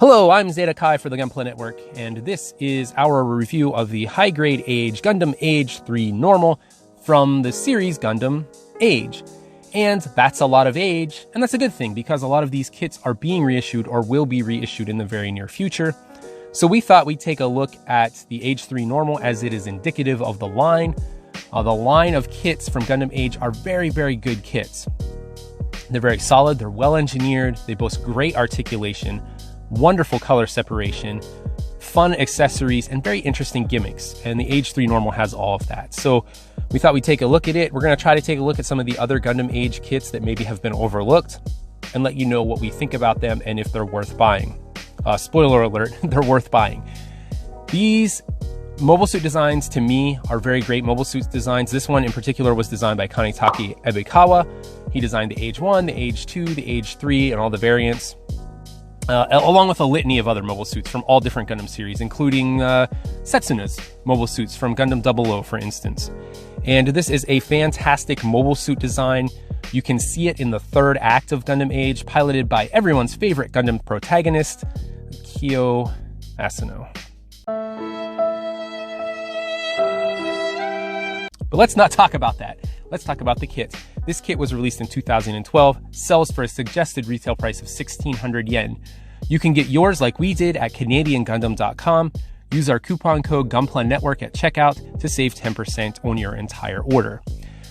Hello, I'm Zeta Kai for the Gunpla Network, and this is our review of the high-grade AGE Gundam AGE-3 Normal from the series Gundam AGE. And that's a lot of AGE, and that's a good thing because a lot of these kits are being reissued or will be reissued in the very near future. So we thought we'd take a look at the AGE-3 Normal as it is indicative of the line. The line of kits from Gundam AGE are very, very good kits. They're very solid, they're well engineered, they boast great articulation, wonderful color separation, fun accessories, and very interesting gimmicks. And the AGE-3 Normal has all of that. So we thought we'd take a look at it. We're going to try to take a look at some of the other Gundam AGE kits that maybe have been overlooked and let you know what we think about them and if they're worth buying. Spoiler alert, they're worth buying. These mobile suit designs to me are very great mobile suit designs. This one in particular was designed by Kanetake Ebikawa. He designed the AGE-1, the AGE-2, the AGE-3, and all the variants. Along with a litany of other mobile suits from all different Gundam series, including Setsuna's mobile suits from Gundam 00, for instance. And this is a fantastic mobile suit design. You can see it in the third act of Gundam AGE, piloted by everyone's favorite Gundam protagonist, Kio Asuno. But let's not talk about that. Let's talk about the kit. This kit was released in 2012, sells for a suggested retail price of 1,600 yen. You can get yours like we did at CanadianGundam.com. Use our coupon code gunplanetwork at checkout to save 10% on your entire order.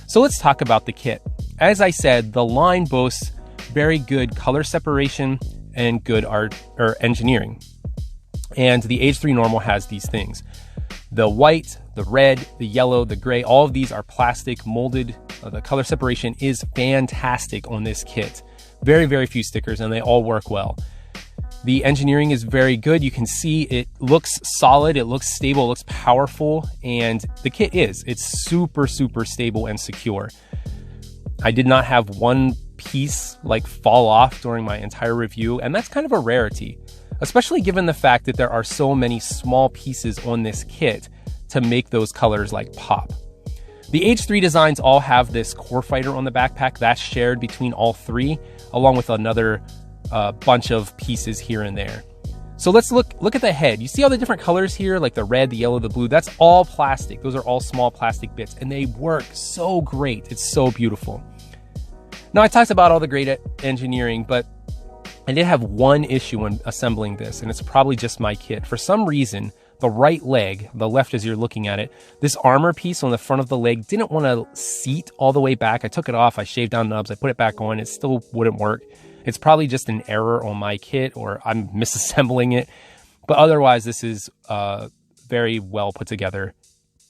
So let's talk about the kit. As I said, the line boasts very good color separation and good art or engineering. And the AGE-3 Normal has these things. The white, the red, the yellow, the gray, all of these are plastic molded. The color separation is fantastic on this kit. Very, very few stickers, and they all work well. The engineering is very good. You can see it looks solid, it looks stable, it looks powerful, and the kit is. It's super, super stable and secure. I did not have one piece like fall off during my entire review, and that's kind of a rarity, especially given the fact that there are so many small pieces on this kit to make those colors like pop. The AGE-3 designs all have this core fighter on the backpack that's shared between all three, along with another bunch of pieces here and there. So let's look at the head. You see all the different colors here, like the red, the yellow, the blue. That's all plastic. Those are all small plastic bits, and they work so great. It's so beautiful. Now, I talked about all the great engineering, but I did have one issue when assembling this, and it's probably just my kit. For some reason, the right leg, the left as you're looking at it, this armor piece on the front of the leg didn't want to seat all the way back. I took it off, I shaved down nubs, I put it back on, it still wouldn't work. It's probably just an error on my kit, or I'm misassembling it. But otherwise, this is a very well put together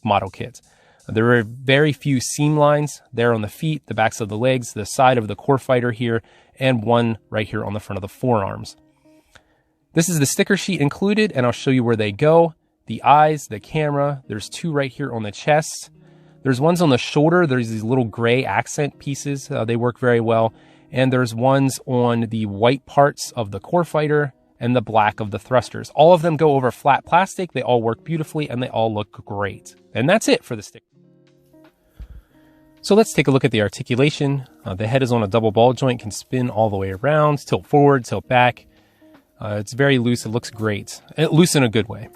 model kit. There are very few seam lines there on the feet, the backs of the legs, the side of the core fighter here, and one right here on the front of the forearms. This is the sticker sheet included, and I'll show you where they go. The eyes, the camera, there's two right here on the chest. There's ones on the shoulder. There's these little gray accent pieces. They work very well. And there's ones on the white parts of the core fighter and the black of the thrusters. All of them go over flat plastic. They all work beautifully and they all look great. And that's it for the sticker. So let's take a look at the articulation. The head is on a double ball joint, can spin all the way around, tilt forward, tilt back. It's very loose. It looks great. Loose in a good way.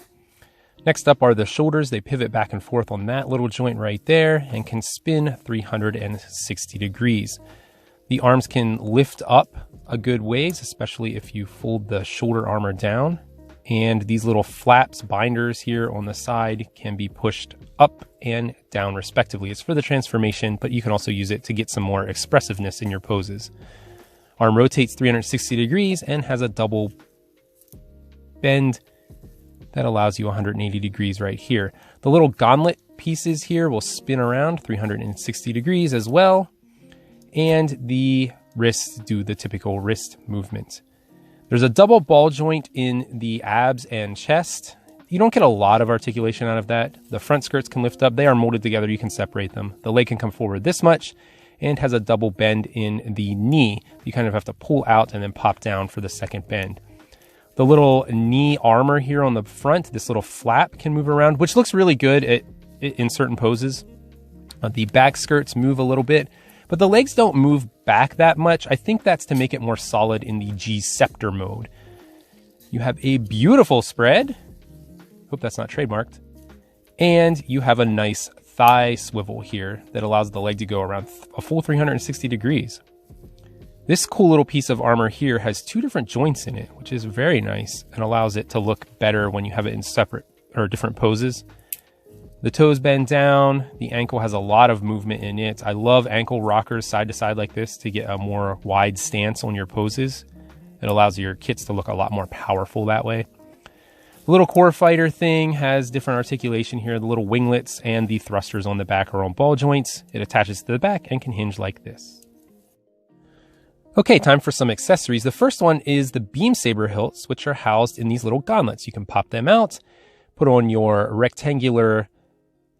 Next up are the shoulders. They pivot back and forth on that little joint right there and can spin 360 degrees. The arms can lift up a good ways, especially if you fold the shoulder armor down. And these little flaps, binders here on the side, can be pushed up and down respectively. It's for the transformation, but you can also use it to get some more expressiveness in your poses. Arm rotates 360 degrees and has a double bend that allows you 180 degrees right here. The little gauntlet pieces here will spin around 360 degrees as well. And the wrists do the typical wrist movement. There's a double ball joint in the abs and chest. You don't get a lot of articulation out of that. The front skirts can lift up. They are molded together. You can separate them. The leg can come forward this much and has a double bend in the knee. You kind of have to pull out and then pop down for the second bend. The little knee armor here on the front, this little flap can move around, which looks really good in certain poses. The back skirts move a little bit, but the legs don't move back that much. I think that's to make it more solid in the G-Scepter mode. You have a beautiful spread. Hope that's not trademarked. And you have a nice thigh swivel here that allows the leg to go around a full 360 degrees. This cool little piece of armor here has 2 different joints in it, which is very nice and allows it to look better when you have it in separate or different poses. The toes bend down. The ankle has a lot of movement in it. I love ankle rockers side to side like this to get a more wide stance on your poses. It allows your kits to look a lot more powerful that way. The little core fighter thing has different articulation here. The little winglets and the thrusters on the back are on ball joints. It attaches to the back and can hinge like this. Okay, time for some accessories. The first one is the beam saber hilts, which are housed in these little gauntlets. You can pop them out, put on your rectangular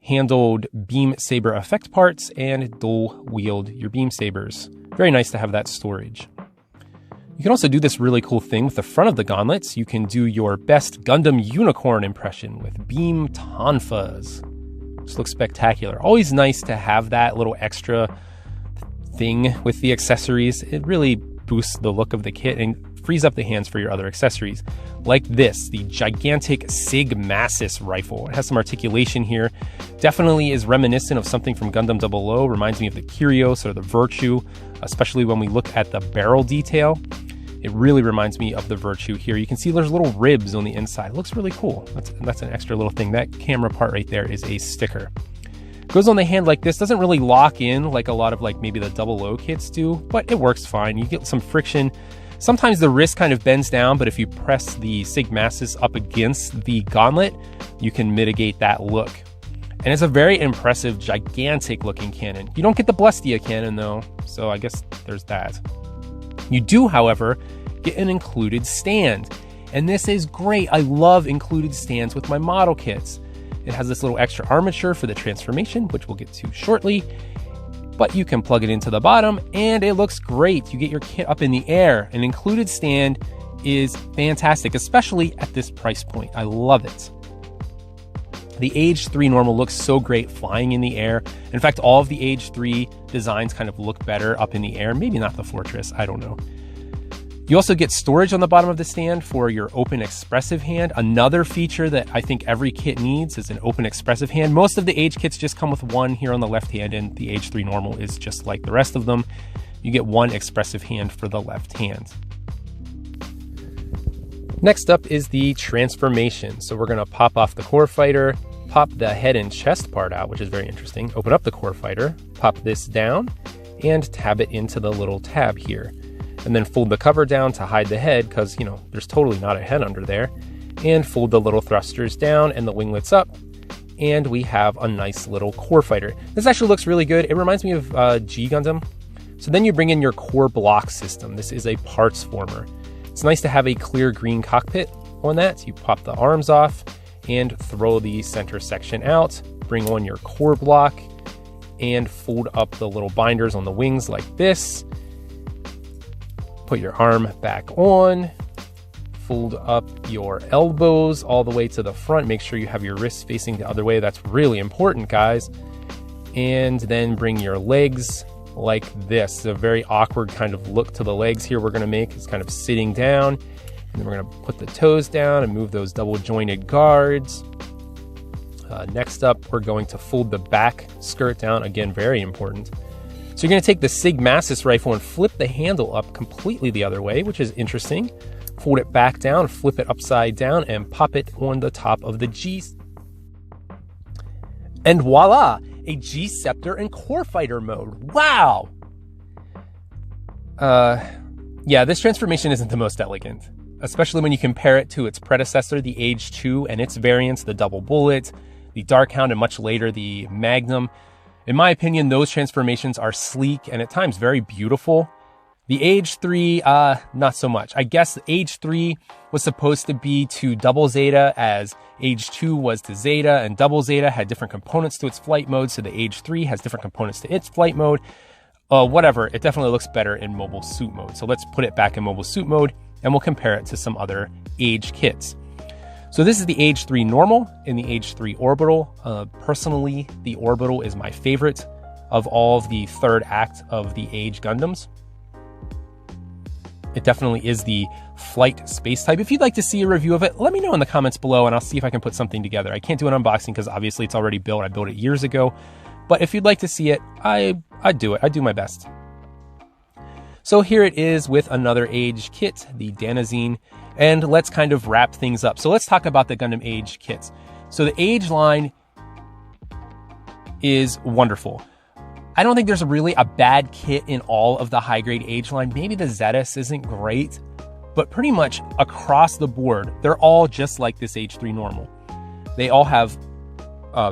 handled beam saber effect parts, and dual wield your beam sabers. Very nice to have that storage. You can also do this really cool thing with the front of the gauntlets. You can do your best Gundam unicorn impression with beam tonfas. This looks spectacular. Always nice to have that little extra thing with the accessories. It really boosts the look of the kit and frees up the hands for your other accessories. Like this, the gigantic Sig Massis rifle. It has some articulation here. Definitely is reminiscent of something from Gundam 00. Reminds me of the Kyrios or the Virtue, especially when we look at the barrel detail. It really reminds me of the Virtue here. You can see there's little ribs on the inside. It looks really cool. That's an extra little thing. That camera part right there is a sticker. Goes on the hand like this. Doesn't really lock in like a lot of like maybe the 00 kits do, but it works fine. You get some friction. Sometimes the wrist kind of bends down, but if you press the Sig Massis up against the gauntlet, you can mitigate that look. And it's a very impressive, gigantic looking cannon. You don't get the Blestia cannon though, so I guess there's that. You do, however, get an included stand. And this is great. I love included stands with my model kits. It has this little extra armature for the transformation, which we'll get to shortly. But you can plug it into the bottom and it looks great. You get your kit up in the air. An included stand is fantastic, especially at this price point. I love it. The AGE-3 Normal looks so great flying in the air. In fact, all of the AGE-3 designs kind of look better up in the air. Maybe not the Fortress, I don't know. You also get storage on the bottom of the stand for your open expressive hand. Another feature that I think every kit needs is an open expressive hand. Most of the AGE kits just come with one here on the left hand, and the AGE-3 Normal is just like the rest of them. You get one expressive hand for the left hand. Next up is the transformation. So we're going to pop off the core fighter, pop the head and chest part out, which is very interesting. Open up the core fighter, pop this down, and tab it into the little tab here. And then fold the cover down to hide the head because, you know, there's totally not a head under there. And fold the little thrusters down and the winglets up. And we have a nice little core fighter. This actually looks really good. It reminds me of G Gundam. So then you bring in your core block system. This is a parts former. It's nice to have a clear green cockpit on that. So you pop the arms off and throw the center section out. Bring on your core block and fold up the little binders on the wings like this. Put your arm back on, fold up your elbows all the way to the front. Make sure you have your wrists facing the other way. That's really important, guys. And then bring your legs like this. It's a very awkward kind of look to the legs here we're going to make. It's kind of sitting down. And then we're going to put the toes down and move those double jointed guards. Next up, we're going to fold the back skirt down. Again, very important. So you're going to take the Sig Massis rifle and flip the handle up completely the other way, which is interesting. Fold it back down, flip it upside down, and pop it on the top of the G. And voila! A G-Scepter and Core Fighter mode. Wow! Yeah, this transformation isn't the most elegant, especially when you compare it to its predecessor, the AGE-2, and its variants, the Double Bullet, the Darkhound, and much later, the Magnum. In my opinion, those transformations are sleek and at times very beautiful. The AGE-3, not so much. I guess the AGE-3 was supposed to be to Double Zeta as AGE-2 was to Zeta, and Double Zeta had different components to its flight mode, so the AGE-3 has different components to its flight mode. Whatever, it definitely looks better in mobile suit mode. So let's put it back in mobile suit mode, and we'll compare it to some other AGE kits. So this is the AGE-3 Normal and the AGE-3 Orbital. Personally, the Orbital is my favorite of all of the third act of the AGE Gundams. It definitely is the flight space type. If you'd like to see a review of it, let me know in the comments below and I'll see if I can put something together. I can't do an unboxing because obviously it's already built. I built it years ago. But if you'd like to see it, I'd do it. I'd do my best. So here it is with another AGE kit, the Danazine, and let's kind of wrap things up. So let's talk about the Gundam AGE kits. So the AGE line is wonderful. I don't think there's really a bad kit in all of the high-grade AGE line. Maybe the Zetas isn't great, but pretty much across the board, they're all just like this AGE-3 Normal. They all have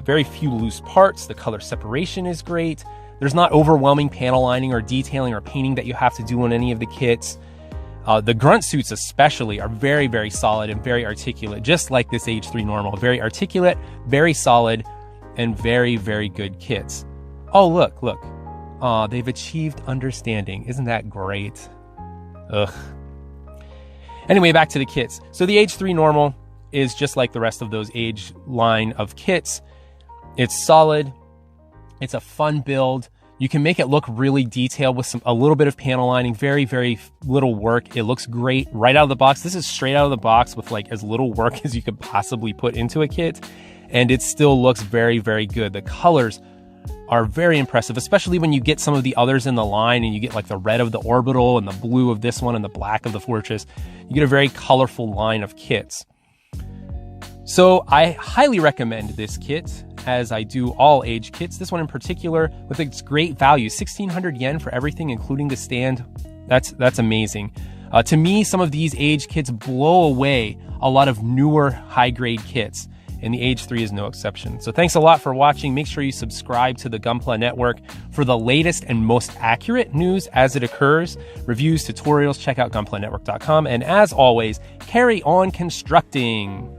very few loose parts. The color separation is great. There's not overwhelming panel lining or detailing or painting that you have to do on any of the kits. The grunt suits especially are very, very solid and very articulate, just like this AGE-3 Normal. Very articulate, very solid, and very, very good kits. Oh, look. They've achieved understanding. Isn't that great? Ugh. Anyway, back to the kits. So the AGE-3 Normal is just like the rest of those AGE line of kits. It's solid. It's a fun build. You can make it look really detailed with a little bit of panel lining, very, very little work. It looks great right out of the box. This is straight out of the box with like as little work as you could possibly put into a kit. And it still looks very, very good. The colors are very impressive, especially when you get some of the others in the line and you get like the red of the orbital and the blue of this one and the black of the fortress. You get a very colorful line of kits. So I highly recommend this kit, as I do all AGE kits. This one in particular, with its great value, 1,600 yen for everything, including the stand. That's amazing. To me, some of these AGE kits blow away a lot of newer high-grade kits, and the AGE-3 is no exception. So thanks a lot for watching. Make sure you subscribe to the Gunpla Network for the latest and most accurate news as it occurs. Reviews, tutorials, check out gunplanetwork.com. And as always, carry on constructing.